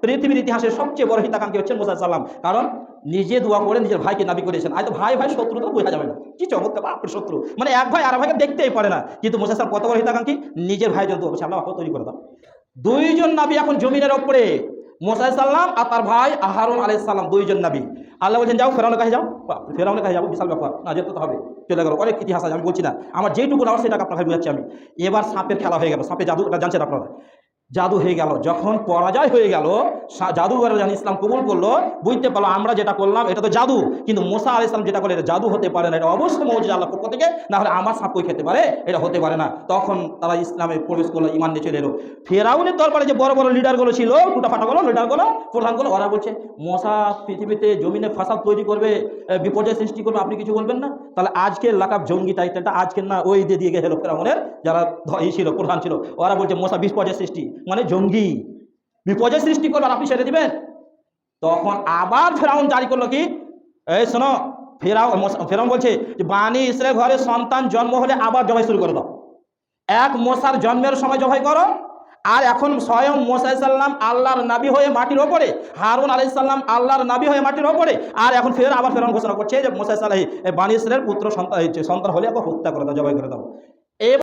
পৃথিবীর ইতিহাসের সবচেয়ে বড় হিতাকাঙ্ক্ষী হচ্ছেন মুসা সাল্লাম, কারণ নিজে দোয়া করে নিজের ভাইকে নাবি করেছেন। আজ তো ভাই ভাই শত্রু তো বোঝা যাবে না, কি চমৎকার বাপরে শত্রু, মানে এক ভাই আর ভাইকে দেখতেই পারে না, কিন্তু মুসা সাল্লাম কত বড় হিতাকাঙ্ক্ষী, নিজের ভাই জন্য দোয়া করছে আল্লাহ তৈরি করে দাও। দুইজন নাবি এখন জমিনের ওপরে, মুসা সাল্লাম আর তার ভাই হারুন আলাইহিস সালাম, দুইজন নবী। আল্লাহ বলছেন যাও ফেরাউনের কাছে যাও, ফেরাউনের কাছে যাবো, বিশাল ব্যাপার, না যেতে তো হবে, চলে গেল, অনেক ইতিহাস আছে আমি বলছি না, আমার যেটুকু নাও সেটাকে আপনাকে বুঝাচ্ছি আমি। এবার সাপের খেলা হয়ে গেল, সাপে জাদু, এটা জানছেন আপনারা, জাদু হয়ে গেল, যখন পরাজয় হয়ে গেল, জাদুঘরে যখন ইসলাম কবুল করলো, বুঝতে পারলো আমরা যেটা করলাম এটা তো জাদু, কিন্তু মুসা আলাইহিস সালাম যেটা করলো এটা জাদু হতে পারে না, এটা অবশ্যই মুজিজা আল্লাহর পক্ষ থেকে, না হলে আমার সাপ কই খেতে পারে, এটা হতে পারে না। তখন তারা ইসলামে প্রবেশ করলো, ইমান নিয়ে চলে এলো। ফেরাউনের দরবারে যে বড় বড় লিডারগুলো ছিল, টুটা ফাটাগুলো, লিডারগুলো, প্রধানগুলো, ওরা বলছে মুসা পৃথিবীতে জমিনে ফাসাদ তৈরি করবে, বিপর্যয় সৃষ্টি করবে, আপনি কিছু বলবেন না? তাহলে আজকের লাকাব জঙ্গি টাইটেলটা আজকের না ওই দিয়ে গেল ফেরাউনের যারা ছিল, প্রধান ছিল, ওরা বলছে মুসা বিপর্যয় সৃষ্টি, মানে জঙ্গি, বিপর্যয় সৃষ্টি করবে, আর আপনি ছেড়ে দিবেন? তখন আবার ফেরাউন জারি করলো কি, এই শোনো, ফেরাউন বলছে যে বানি ইসরায়েল ঘরে সন্তান জন্ম হলে আবার জবাই শুরু করে দাও, এক মোসার জন্মের সময় জবাই করো, আর এখন স্বয়ং মুসা সাল্লাম আল্লাহর নবী হয়ে মাটির ওপরে, হারুন আলাইহিস সালাম আল্লাহর নবী হয়ে মাটির ওপরে, আর এখন ফের আবার ফেরাউন ঘোষণা করছে যে মুসা সাল্লাম বানি ইসরায়েল পুত্র সন্তান হলে আবার হত্যা করে দাও, জবাই করে দাও।